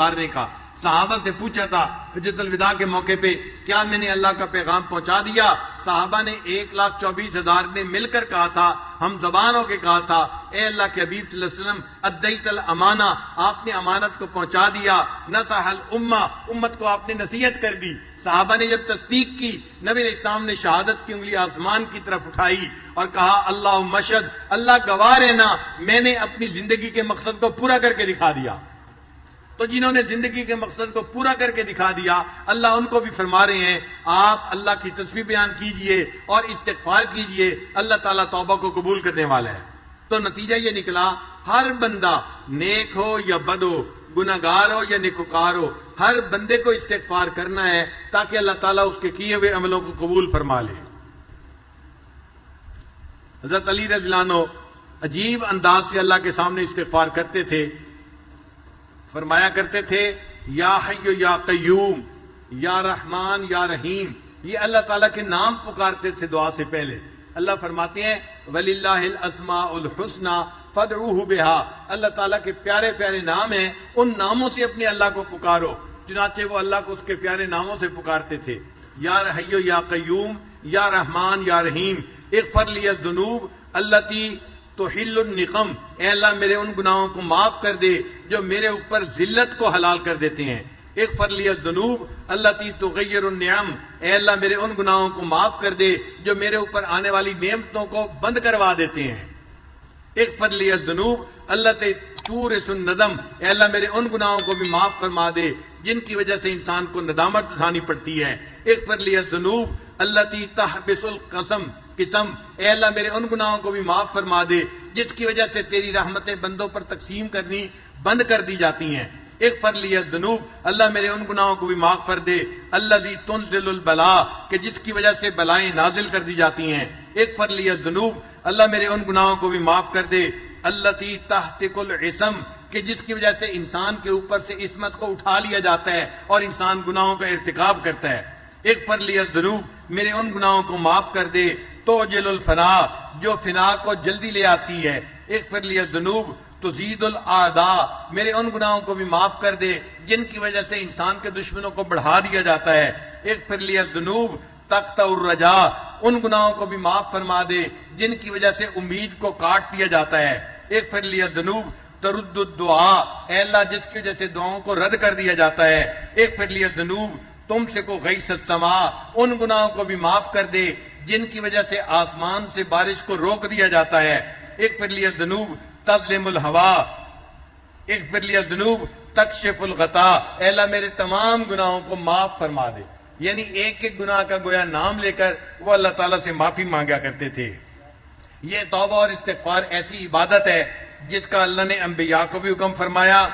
اتارنے کا۔ صحابہ سے پوچھا تھا حجۃ الوداع کے موقع پہ، کیا میں نے اللہ کا پیغام پہنچا دیا؟ صحابہ نے 1,24,000 نے مل کر کہا تھا، ہم زبان ہو کے کہا تھا، اے اللہ کے حبیب صلی اللہ علیہ وسلم ادیت الامانہ، آپ نے امانت کو پہنچا دیا، نصح الامہ، امت کو آپ نے نصیحت کر دی۔ صحابہ نے جب تصدیق کی، نبی علیہ السلام نے شہادت کی انگلی آسمان کی طرف اٹھائی اور کہا اللہم اشہد، اللہ گواہ رہنا، میں نے اپنی زندگی کے مقصد کو پورا کر کے دکھا دیا۔ تو جنہوں نے زندگی کے مقصد کو پورا کر کے دکھا دیا، اللہ ان کو بھی فرما رہے ہیں آپ اللہ کی تسبیح بیان کیجئے اور استغفار کیجئے، اللہ تعالیٰ توبہ کو قبول کرنے والا ہے۔ تو نتیجہ یہ نکلا، ہر بندہ نیک ہو یا بد ہو، گناہگار ہو یا نیکوکار ہو، ہر بندے کو استغفار کرنا ہے تاکہ اللہ تعالیٰ اس کے کیے ہوئے عملوں کو قبول فرما لے۔ حضرت علی رضی اللہ عنہ عجیب انداز سے اللہ کے سامنے استغفار کرتے تھے، فرمایا کرتے تھے یا حی یا قیوم، یا رحمان یا رحیم، یہ اللہ تعالیٰ کے نام پکارتے تھے دعا سے پہلے۔ اللہ فرماتے ہیں وَلِلَّهِ الْأَسْمَاءُ الْحُسْنَى فَادْعُوهُ بِهَا، اللہ تعالیٰ کے پیارے پیارے نام ہیں، ان ناموں سے اپنے اللہ کو پکارو۔ چنانچہ وہ اللہ کو اس کے پیارے ناموں سے پکارتے تھے، یا حی یا قیوم، یا رحمان یا رحیم، اغفر لی الذنوب التی تحل النقم، اے اللہ میرے ان گناہوں کو معاف کر دے جو میرے اوپر ذلت کو حلال کر دیتے ہیں۔ اغفر لی الذنوب التی تغیر النعم، اے اللہ میرے ان گناہوں کو معاف کر دے جو میرے اوپر آنے والی نعمتوں کو بند کروا دیتے ہیں۔ اغفر لی الذنوب التی تورث الندم، اے اللہ میرے ان گناہوں کو بھی معاف فرما دے جن کی وجہ سے انسان کو ندامت اٹھانی پڑتی ہے۔ اغفر لی الذنوب التی تحبس القسم، اے اللہ میرے ان گناہوں کو بھی معاف فرما دے جس کی وجہ سے تیری رحمتیں بندوں پر تقسیم کرنی بند کر دی جاتی ہیں۔ اغفر لی الذنوب، اللہ میرے ان گناہوں کو بھی معاف کر دے الذی تنزل البلاء، کہ جس کی وجہ سے بلائیں نازل کر دی جاتی ہیں۔ اغفر لی الذنوب، اللہ میرے ان گناہوں کو بھی معاف کر دے التی تحتک العصم، کہ جس کی وجہ سے انسان کے اوپر سے عصمت کو اٹھا لیا جاتا ہے اور انسان گناہوں کا ارتکاب کرتا ہے۔ اغفر لی الذنوب، میرے ان گناہوں کو معاف کر دے توجل الفنا، جو فنا کو جلدی لے آتی ہے۔ اغفر لی الذنوب تزید الاعداء، میرے ان گناہوں کو بھی معاف کر دے جن کی وجہ سے انسان کے دشمنوں کو بڑھا دیا جاتا ہے۔ اغفر لی الذنوب تقطع الرجاء، ان گناہوں کو بھی معاف فرما دے جن کی وجہ سے امید کو کاٹ دیا جاتا ہے۔ اغفر لی الذنوب ترد الدعاء، اے اللہ جس کی وجہ سے دعاؤں کو رد کر دیا جاتا ہے۔ اغفر لی الذنوب تم سے کو غیث السماء، ان گناہوں کو بھی معاف کر دے جن کی وجہ سے آسمان سے بارش کو روک دیا جاتا ہے۔ اغفر لی الذنوب تظلم الہوا، اغفر لی الذنوب تکشف الغطاء، اے اللہ میرے تمام گناہوں کو معاف فرما دے۔ یعنی ایک ایک گناہ کا گویا نام لے کر وہ اللہ تعالیٰ سے معافی مانگا کرتے تھے۔ یہ توبہ اور استغفار ایسی عبادت ہے جس کا اللہ نے انبیاء کو بھی حکم فرمایا،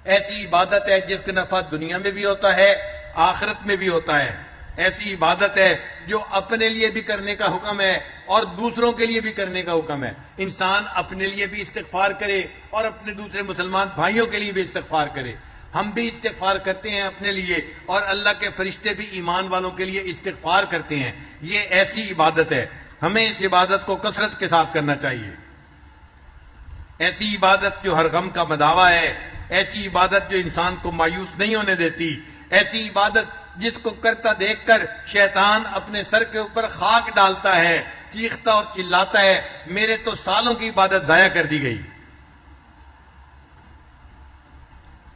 ایسی عبادت ہے جس کا نفع دنیا میں بھی ہوتا ہے آخرت میں بھی ہوتا ہے، ایسی عبادت ہے جو اپنے لیے بھی کرنے کا حکم ہے اور دوسروں کے لیے بھی کرنے کا حکم ہے۔ انسان اپنے لیے بھی استغفار کرے اور اپنے دوسرے مسلمان بھائیوں کے لیے بھی استغفار کرے۔ ہم بھی استغفار کرتے ہیں اپنے لیے اور اللہ کے فرشتے بھی ایمان والوں کے لیے استغفار کرتے ہیں۔ یہ ایسی عبادت ہے، ہمیں اس عبادت کو کثرت کے ساتھ کرنا چاہیے۔ ایسی عبادت جو ہر غم کا مداوا ہے، ایسی عبادت جو انسان کو مایوس نہیں ہونے دیتی، ایسی عبادت جس کو کرتا دیکھ کر شیطان اپنے سر کے اوپر خاک ڈالتا ہے، چیختا اور چلاتا ہے میرے تو سالوں کی عبادت ضائع کر دی گئی۔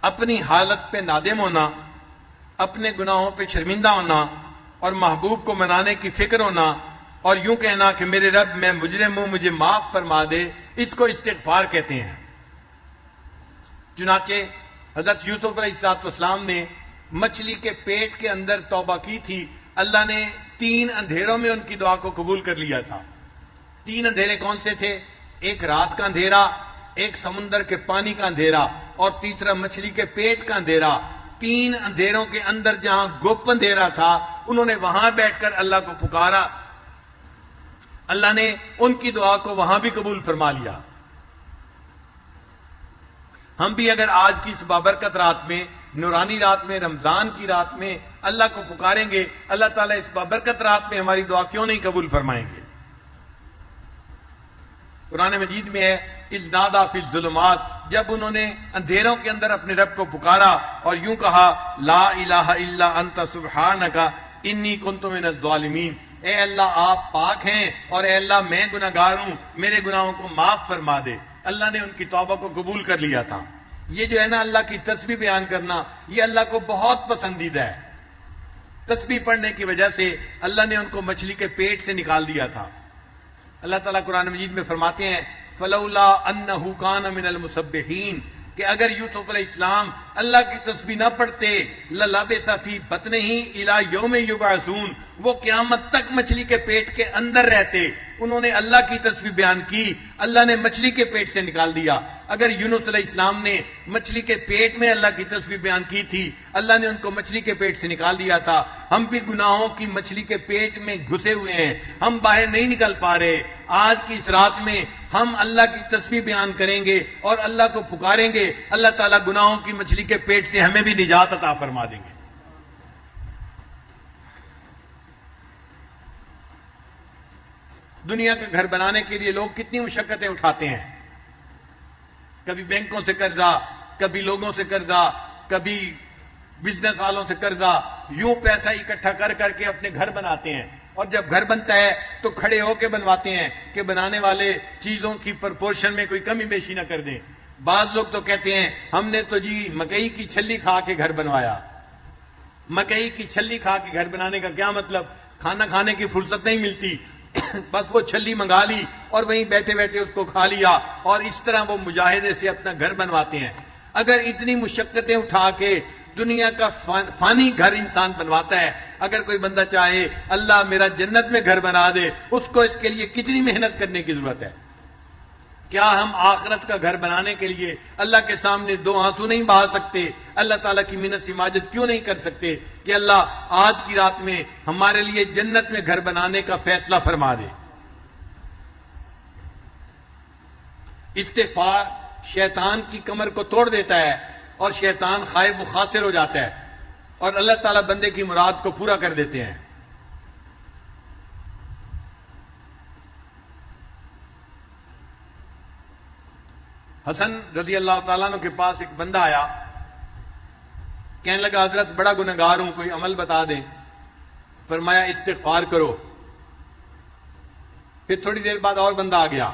اپنی حالت پہ نادم ہونا، اپنے گناہوں پہ شرمندہ ہونا اور محبوب کو منانے کی فکر ہونا اور یوں کہنا کہ میرے رب میں مجرم ہوں مجھے معاف فرما دے، اس کو استغفار کہتے ہیں۔ چنانچہ حضرت یوسف علیہ السلام نے مچھلی کے پیٹ کے اندر توبہ کی تھی، اللہ نے 3 اندھیروں میں ان کی دعا کو قبول کر لیا تھا۔ 3 اندھیرے کون سے تھے؟ ایک رات کا اندھیرا، ایک سمندر کے پانی کا اندھیرا اور تیسرا مچھلی کے پیٹ کا اندھیرا۔ 3 اندھیروں کے اندر جہاں گپ اندھیرا تھا انہوں نے وہاں بیٹھ کر اللہ کو پکارا، اللہ نے ان کی دعا کو وہاں بھی قبول فرما لیا۔ ہم بھی اگر آج کی اس بابرکت رات میں، نورانی رات میں، رمضان کی رات میں اللہ کو پکاریں گے، اللہ تعالیٰ اس بابرکت رات میں ہماری دعا کیوں نہیں قبول فرمائیں گے؟ قرآن مجید میں ہے اذ نادا فی الظلمات، جب انہوں نے اندھیروں کے اندر اپنے رب کو پکارا اور یوں کہا لا الہ الا انت سبحانک انی کنت من الظالمین، اے اللہ آپ پاک ہیں اور اے اللہ میں گناہگار ہوں، میرے گناہوں کو معاف فرما دے۔ اللہ نے ان کی توبہ کو قبول کر لیا تھا۔ یہ جو ہے نا اللہ کی تسبیح بیان کرنا، یہ اللہ کو بہت پسندیدہ ہے۔ تسبیح پڑھنے کی وجہ سے اللہ نے ان کو مچھلی کے پیٹ سے نکال دیا تھا۔ اللہ تعالیٰ قرآن مجید میں فرماتے ہیں فلولا انہ کان من المسبحین، کہ اگر یوسف علیہ السلام اللہ کی تسبیح نہ پڑھتے للبث فی بطنہ الی یوم یبعثون، وہ قیامت تک مچھلی کے پیٹ کے اندر رہتے۔ انہوں نے اللہ کی تسبیح بیان کی، اللہ نے مچھلی کے پیٹ سے نکال دیا۔ اگر یونس علیہ السلام نے مچھلی کے پیٹ میں اللہ کی تسبیح بیان کی تھی، اللہ نے ان کو مچھلی کے پیٹ سے نکال دیا تھا۔ ہم بھی گناہوں کی مچھلی کے پیٹ میں گھسے ہوئے ہیں، ہم باہر نہیں نکل پا رہے۔ آج کی اس رات میں ہم اللہ کی تسبیح بیان کریں گے اور اللہ کو پکاریں گے، اللہ تعالیٰ گناہوں کی مچھلی کے پیٹ سے ہمیں بھی نجات عطا فرما دیں گے۔ دنیا کا گھر بنانے کے لیے لوگ کتنی مشقتیں اٹھاتے ہیں، کبھی بینکوں سے قرضہ، کبھی لوگوں سے قرضہ، کبھی بزنس والوں سے قرضہ، یوں پیسہ اکٹھا کر کر کے اپنے گھر بناتے ہیں، اور جب گھر بنتا ہے تو کھڑے ہو کے بنواتے ہیں کہ بنانے والے چیزوں کی پرپورشن میں کوئی کمی بیشی نہ کر دیں۔ بعض لوگ تو کہتے ہیں ہم نے تو جی مکئی کی چھلی کھا کے گھر بنوایا۔ مکئی کی چھلی کھا کے گھر بنانے کا کیا مطلب؟ کھانا کھانے کی فرصت نہیں ملتی، بس وہ چھلی منگا لی اور وہیں بیٹھے بیٹھے اس کو کھا لیا، اور اس طرح وہ مجاہدے سے اپنا گھر بنواتے ہیں۔ اگر اتنی مشقتیں اٹھا کے دنیا کا فانی گھر انسان بنواتا ہے، اگر کوئی بندہ چاہے اللہ میرا جنت میں گھر بنا دے، اس کو اس کے لیے کتنی محنت کرنے کی ضرورت ہے؟ کیا ہم آخرت کا گھر بنانے کے لیے اللہ کے سامنے دو آنسو نہیں بہا سکتے؟ اللہ تعالیٰ کی منت سماجت کیوں نہیں کر سکتے کہ اللہ آج کی رات میں ہمارے لیے جنت میں گھر بنانے کا فیصلہ فرما دے؟ استغفار شیطان کی کمر کو توڑ دیتا ہے اور شیطان خائب و خاسر ہو جاتا ہے، اور اللہ تعالیٰ بندے کی مراد کو پورا کر دیتے ہیں۔ حسن رضی اللہ تعالیٰ عنہ کے پاس ایک بندہ آیا، کہنے لگا حضرت بڑا گنہگار ہوں، کوئی عمل بتا دیں۔ فرمایا استغفار کرو۔ پھر تھوڑی دیر بعد اور بندہ آ گیا،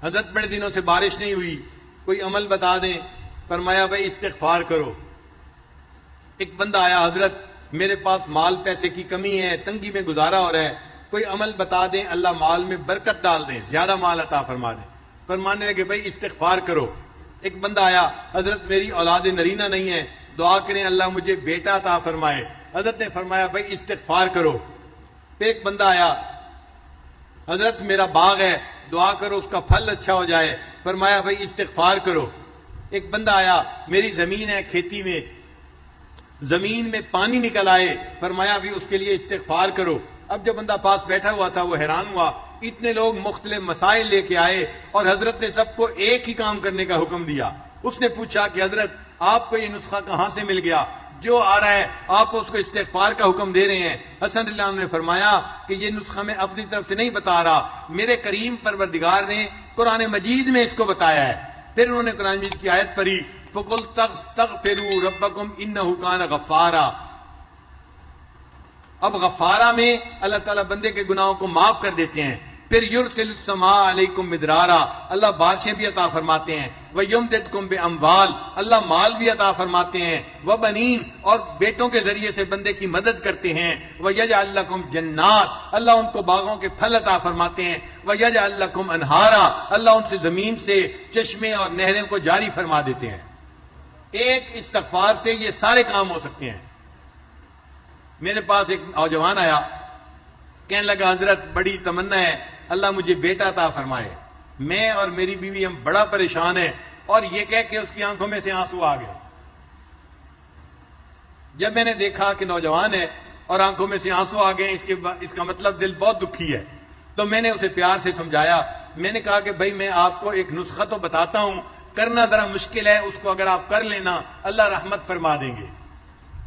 حضرت بڑے دنوں سے بارش نہیں ہوئی، کوئی عمل بتا دیں۔ فرمایا بھائی استغفار کرو۔ ایک بندہ آیا، حضرت میرے پاس مال پیسے کی کمی ہے، تنگی میں گزارا ہو رہا ہے، کوئی عمل بتا دیں اللہ مال میں برکت ڈال دیں، زیادہ مال عطا فرما دیں۔ فرمانے لگے بھائی استغفار کرو۔ ایک بندہ آیا، حضرت میری اولاد نرینہ نہیں ہے، دعا کریں اللہ مجھے بیٹا عطا فرمائے۔ حضرت نے فرمایا بھائی استغفار کرو۔ پھر ایک بندہ آیا، حضرت میرا باغ ہے، دعا کرو اس کا پھل اچھا ہو جائے۔ فرمایا بھائی استغفار کرو۔ ایک بندہ آیا، میری زمین ہے، کھیتی میں زمین میں پانی نکل آئے، فرمایا بھی اس کے لیے استغفار کرو۔ اب جو بندہ پاس بیٹھا ہوا تھا وہ حیران ہوا، اتنے لوگ مختلف مسائل لے کے آئے اور حضرت نے سب کو ایک ہی کام کرنے کا حکم دیا۔ اس نے پوچھا کہ حضرت آپ کو یہ نسخہ کہاں سے مل گیا؟ جو آ رہا ہے آپ اس کو استغفار کا حکم دے رہے ہیں۔ حسن رضی اللہ عنہ نے فرمایا کہ یہ نسخہ میں اپنی طرف سے نہیں بتا رہا، میرے کریم پروردگار نے قرآن مجید میں اس کو بتایا ہے۔ پھر انہوں نے قرآن مجید کی آیت پڑھی فَقُلْ تَغْفِرُوا رَبَّكُمْ إِنَّهُ كَانَ غَفَّارًا۔ اب غفارہ میں اللہ تعالیٰ بندے کے گناہوں کو معاف کر دیتے ہیں۔ پھر یرسل السماء علیکم مدرارا، اللہ بارشیں بھی عطا فرماتے ہیں۔ ویمددکم باموال، اللہ مال بھی عطا فرماتے ہیں۔ وبنین، اور بیٹوں کے ذریعے سے بندے کی مدد کرتے ہیں۔ ویجعل لکم جنات، اللہ ان کو باغوں کے پھل عطا فرماتے ہیں۔ ویجعل لکم انہارا، اللہ ان سے زمین سے چشمے اور نہریں کو جاری فرما دیتے ہیں۔ ایک استغفار سے یہ سارے کام ہو سکتے ہیں۔ میرے پاس ایک نوجوان آیا، کہنے لگا حضرت بڑی تمنا ہے اللہ مجھے بیٹا عطا فرمائے، میں اور میری بیوی ہم بڑا پریشان ہیں، اور یہ کہہ کہ اس کی آنکھوں میں سے آنسو آ گئے۔ جب میں نے دیکھا کہ نوجوان ہے اور آنکھوں میں سے آنسو آ گئے، اس کا مطلب دل بہت دکھی ہے، تو میں نے اسے پیار سے سمجھایا۔ میں نے کہا کہ بھائی میں آپ کو ایک نسخہ تو بتاتا ہوں، کرنا ذرا مشکل ہے، اس کو اگر آپ کر لینا اللہ رحمت فرما دیں گے۔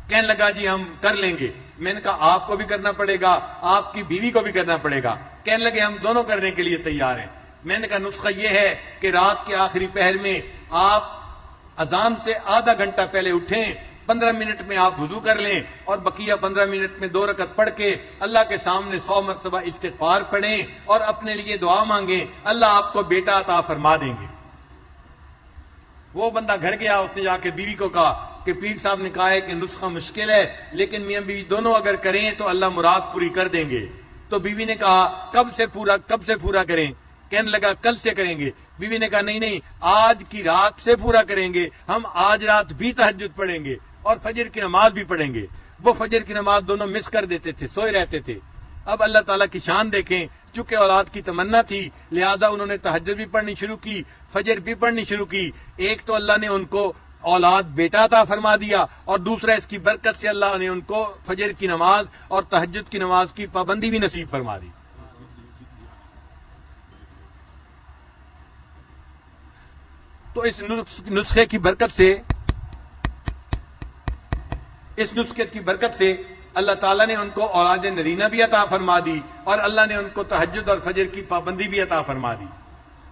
کہنے لگا جی ہم کر لیں گے۔ میں نے کہا آپ کو بھی کرنا پڑے گا، آپ کی بیوی کو بھی کرنا پڑے گا۔ کہنے لگے ہم دونوں کرنے کے لیے تیار ہیں۔ میں نے کہا نسخہ یہ ہے کہ رات کے آخری پہر میں آپ اذان سے آدھا گھنٹہ پہلے اٹھیں، 15 منٹ میں آپ وضو کر لیں اور بقیہ 15 منٹ میں 2 رکعت پڑھ کے اللہ کے سامنے 100 مرتبہ استغفار پڑھیں اور اپنے لیے دعا مانگیں، اللہ آپ کو بیٹا عطا فرما دیں گے۔ وہ بندہ گھر گیا، اس نے جا کے بیوی کو کہا کہ پیر صاحب نے کہا ہے کہ نسخہ مشکل ہے لیکن میاں بیوی دونوں اگر کریں تو اللہ مراد پوری کر دیں گے۔ تو بیوی نے کہا کب سے پورا کریں؟ کہنے لگا کل سے کریں گے۔ بیوی نے کہا نہیں، آج کی رات سے پورا کریں گے، ہم آج رات بھی تہجد پڑھیں گے اور فجر کی نماز بھی پڑھیں گے۔ وہ فجر کی نماز دونوں مس کر دیتے تھے، سوئے رہتے تھے۔ اب اللہ تعالیٰ کی شان دیکھیں، چونکہ اولاد کی تمنا تھی لہذا انہوں نے تہجد بھی پڑھنی شروع کی، فجر بھی پڑھنی شروع کی۔ ایک تو اللہ نے ان کو اولاد بیٹا عطا فرما دیا اور دوسرا اس کی برکت سے اللہ نے ان کو فجر کی نماز اور تہجد کی نماز کی پابندی بھی نصیب فرما دی۔ تو اس نسخے کی برکت سے اللہ تعالیٰ نے ان کو اولاد نرینہ بھی عطا فرما دی اور اللہ نے ان کو تہجد اور فجر کی پابندی بھی عطا فرما دی۔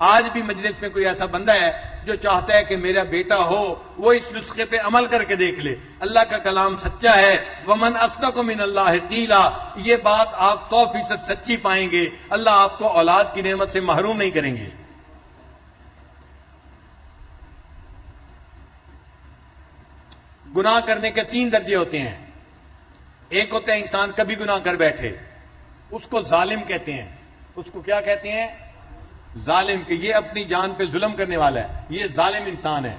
آج بھی مجلس میں کوئی ایسا بندہ ہے جو چاہتا ہے کہ میرا بیٹا ہو، وہ اس نسخے پہ عمل کر کے دیکھ لے۔ اللہ کا کلام سچا ہے، وَمَنْ أَصْدَقُ مِنَ اللَّهِ قِيلًا، یہ بات آپ 100% سچی پائیں گے۔ اللہ آپ کو اولاد کی نعمت سے محروم نہیں کریں گے۔ گناہ کرنے کے 3 درجے ہوتے ہیں۔ ایک ہوتا ہے انسان کبھی گناہ کر بیٹھے، اس کو ظالم کہتے ہیں۔ اس کو کیا کہتے ہیں؟ ظالم، کہ یہ اپنی جان پہ ظلم کرنے والا ہے، یہ ظالم انسان ہے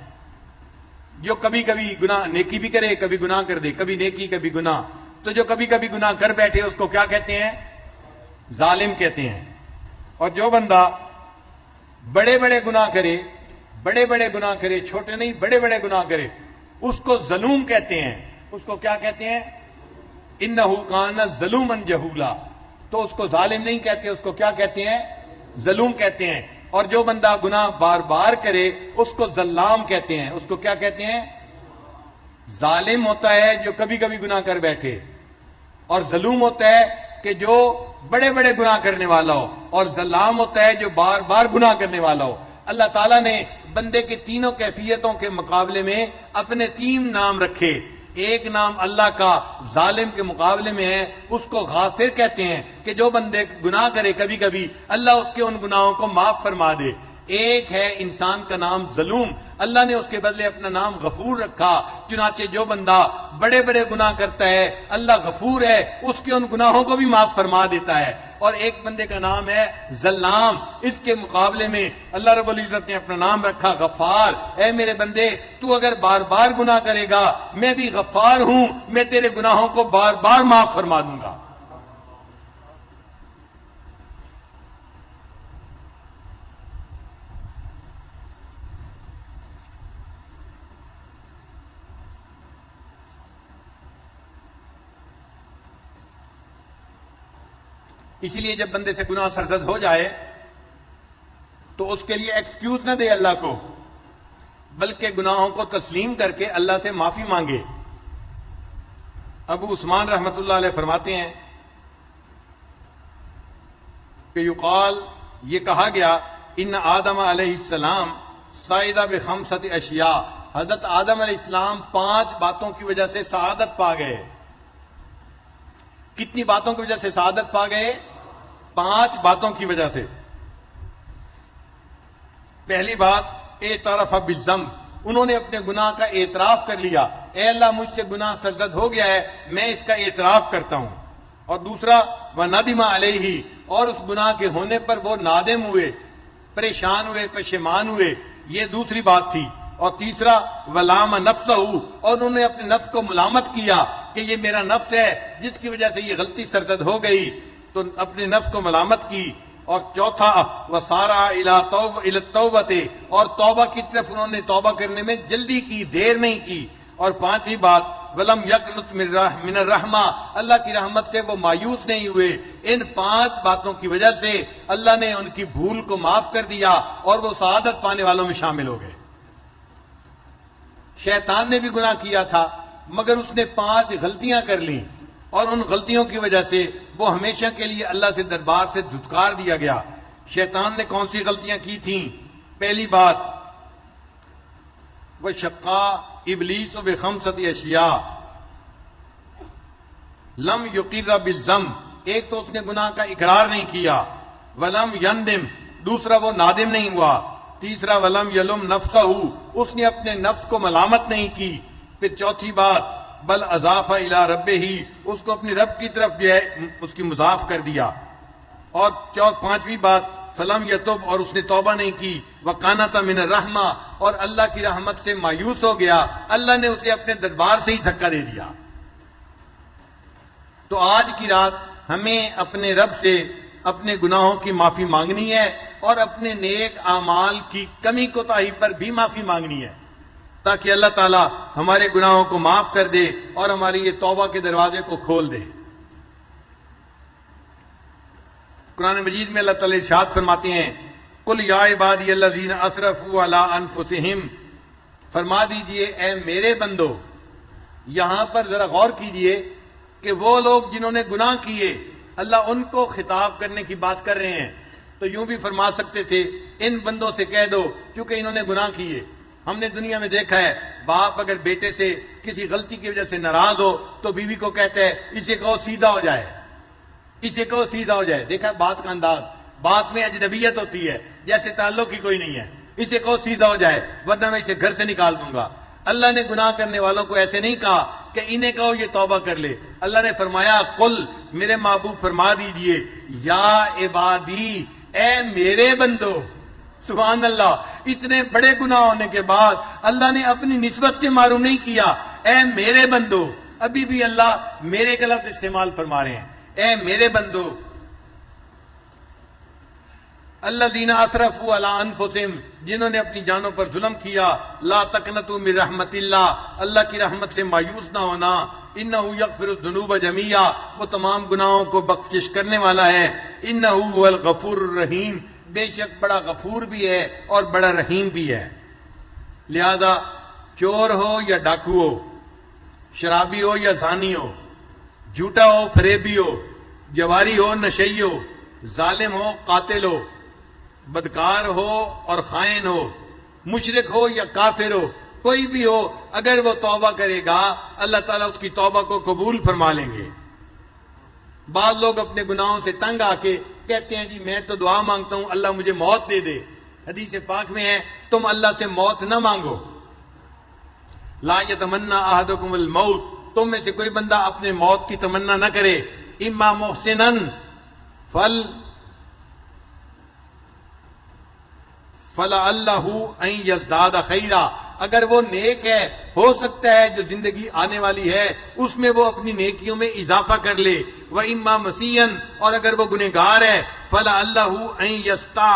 جو کبھی کبھی گناہ نیکی بھی کرے، کبھی گناہ کر دے، کبھی نیکی کبھی گناہ۔ تو جو کبھی کبھی گناہ کر بیٹھے اس کو کیا کہتے ہیں؟ ظالم کہتے ہیں۔ اور جو بندہ بڑے بڑے گناہ کرے، چھوٹے نہیں بڑے بڑے گناہ کرے، اس کو ظلوم کہتے ہیں۔ اس کو کیا کہتے ہیں؟ انہو کان ظلوما جہولا۔ تو اس کو ظالم نہیں کہتے، اس کو کیا کہتے ہیں؟ ظلوم کہتے ہیں۔ اور جو بندہ گناہ بار بار کرے اس کو ظلام کہتے ہیں۔ اس کو کیا کہتے ہیں؟ ظالم ہوتا ہے جو کبھی کبھی گناہ کر بیٹھے، اور ظلوم ہوتا ہے کہ جو بڑے بڑے گناہ کرنے والا ہو، اور ظلام ہوتا ہے جو بار بار گناہ کرنے والا ہو۔ اللہ تعالیٰ نے بندے کی تینوں کیفیتوں کے مقابلے میں اپنے 3 نام رکھے۔ ایک نام اللہ کا ظالم کے مقابلے میں ہے، اس کو غافر کہتے ہیں کہ جو بندے گناہ کرے کبھی کبھی اللہ اس کے ان گناہوں کو معاف فرما دے۔ ایک ہے انسان کا نام ظلوم، اللہ نے اس کے بدلے اپنا نام غفور رکھا۔ چنانچہ جو بندہ بڑے بڑے گناہ کرتا ہے اللہ غفور ہے، اس کے ان گناہوں کو بھی معاف فرما دیتا ہے۔ اور ایک بندے کا نام ہے ظلام، اس کے مقابلے میں اللہ رب العزت نے اپنا نام رکھا غفار۔ اے میرے بندے، تو اگر بار بار گناہ کرے گا میں بھی غفار ہوں، میں تیرے گناہوں کو بار بار معاف فرما دوں گا۔ اسی لیے جب بندے سے گناہ سرزد ہو جائے تو اس کے لیے ایکسکیوز نہ دے اللہ کو، بلکہ گناہوں کو تسلیم کر کے اللہ سے معافی مانگے۔ ابو عثمان رحمت اللہ علیہ فرماتے ہیں کہ یقال، یہ کہا گیا، ان آدم علیہ السلام صعد بخمسۃ اشیاء، حضرت آدم علیہ السلام 5 باتوں کی وجہ سے سعادت پا گئے۔ کتنی باتوں کی وجہ سے سعادت پا گئے؟ 5 باتوں کی وجہ سے۔ پہلی بات اعتراف بالذنب، انہوں نے اپنے گناہ کا اعتراف کر لیا، اے اللہ مجھ سے گناہ سرزد ہو گیا ہے، میں اس کا اعتراف کرتا ہوں۔ اور دوسرا وندم علیہ، اور اس گناہ کے ہونے پر وہ نادم ہوئے، پریشان ہوئے، پشیمان ہوئے، یہ دوسری بات تھی۔ اور تیسرا ولام نفسہ، اور انہوں نے اپنے نفس کو ملامت کیا کہ یہ میرا نفس ہے جس کی وجہ سے یہ غلطی سرزد ہو گئی، تو اپنے نفس کو ملامت کی۔ اور چوتھا وسارع الی التوبۃ، اور توبہ کی طرف انہوں نے توبہ کرنے میں جلدی کی، دیر نہیں کی۔ اور 5ویں بات ولم یقنط من الرحمہ، اللہ کی رحمت سے وہ مایوس نہیں ہوئے۔ ان 5 باتوں کی وجہ سے اللہ نے ان کی بھول کو معاف کر دیا اور وہ سعادت پانے والوں میں شامل ہو گئے۔ شیطان نے بھی گناہ کیا تھا مگر اس نے 5 غلطیاں کر لیں، اور ان غلطیوں کی وجہ سے وہ ہمیشہ کے لیے اللہ سے دربار سے دھتکار دیا گیا۔ شیطان نے کون سی غلطیاں کی تھیں؟ پہلی بات، وہ شقا ابلیس و بخمسۃ اشیاء لم یقر بالذنب، ایک تو اس نے گناہ کا اقرار نہیں کیا، ولم یندم، دوسرا وہ نادم نہیں ہوا، تیسرا ولم یلم نفسہ، اس نے اپنے نفس کو ملامت نہیں کی، پھر چوتھی بات بل اضاف الی ربہ، اس کو اپنے رب کی طرف جو ہے اس کی مضاف کر دیا، اور پانچویں بات فلم یتوب، اور اس نے توبہ نہیں کی، وکانۃ من الرحمہ، اور اللہ کی رحمت سے مایوس ہو گیا، اللہ نے اسے اپنے دربار سے ہی دھکا دے دیا۔ تو آج کی رات ہمیں اپنے رب سے اپنے گناہوں کی معافی مانگنی ہے، اور اپنے نیک اعمال کی کمی کوتاہی پر بھی معافی مانگنی ہے، تاکہ اللہ تعالی ہمارے گناہوں کو معاف کر دے اور ہماری یہ توبہ کے دروازے کو کھول دے۔ قرآن مجید میں اللہ تعالی ارشاد فرماتے ہیں قل یا عبادی الذین اسرفوا علی انفسہم، فرما دیجئے اے میرے بندو۔ یہاں پر ذرا غور کیجئے کہ وہ لوگ جنہوں نے گناہ کیے، اللہ ان کو خطاب کرنے کی بات کر رہے ہیں، تو یوں بھی فرما سکتے تھے ان بندوں سے کہہ دو کیونکہ انہوں نے گناہ کیے۔ ہم نے دنیا میں دیکھا ہے باپ اگر بیٹے سے کسی غلطی کی وجہ سے ناراض ہو تو بیوی کو کہتا ہے اسے کہو سیدھا ہو جائے، اسے کہو سیدھا ہو جائے۔ دیکھا بات کا انداز، بات میں اجنبیت ہوتی ہے، جیسے تعلق ہی کوئی نہیں ہے، اسے کہو سیدھا ہو جائے ورنہ میں اسے گھر سے نکال دوں گا۔ اللہ نے گناہ کرنے والوں کو ایسے نہیں کہا کہ انہیں کہو یہ توبہ کر لے، اللہ نے فرمایا قل، میرے محبوب فرما دیجئے یا عبادی، اے میرے بندو۔ سبحان اللہ، اتنے بڑے گناہ ہونے کے بعد اللہ نے اپنی نسبت سے معروف نہیں کیا، اے میرے بندو۔ ابھی بھی اللہ میرے کا لفظ استعمال فرما رہے ہیں، اے میرے بندو۔ الذین اسرفوا علی انفسہم، جنہوں نے اپنی جانوں پر ظلم کیا، لا تقنطوا من رحمت اللہ، اللہ کی رحمت سے مایوس نہ ہونا، انہ یغفر الذنوب جميعا، وہ تمام گناہوں کو بخشش کرنے والا ہے، انہ هو الغفور الرحیم، بے شک بڑا غفور بھی ہے اور بڑا رحیم بھی ہے۔ لہذا چور ہو یا ڈاکو ہو، شرابی ہو یا زانی ہو، جھوٹا ہو فریبی ہو، جواری ہو نشئی ہو، ظالم ہو قاتل ہو، بدکار ہو اور خائن ہو، مشرک ہو یا کافر ہو، کوئی بھی ہو، اگر وہ توبہ کرے گا اللہ تعالیٰ اس کی توبہ کو قبول فرما لیں گے۔ بعض لوگ اپنے گناہوں سے تنگ آ کے کہتے ہیں جی میں تو دعا مانگتا ہوں اللہ مجھے موت دے دے۔ حدیث پاک میں ہے تم اللہ سے موت نہ مانگو، لا یتمنی احدکم الموت، تم میں سے کوئی بندہ اپنے موت کی تمنا نہ کرے، اما محسنا فلعلہ ان یزداد خیرا، اگر وہ نیک ہے ہو سکتا ہے جو زندگی آنے والی ہے اس میں وہ اپنی نیکیوں میں اضافہ کر لے، وَإِمَّا مَسِيًّا، اور اگر وہ گنہگار ہے فَلَعَلَّهُ أَن يَسْتَعْفِفَ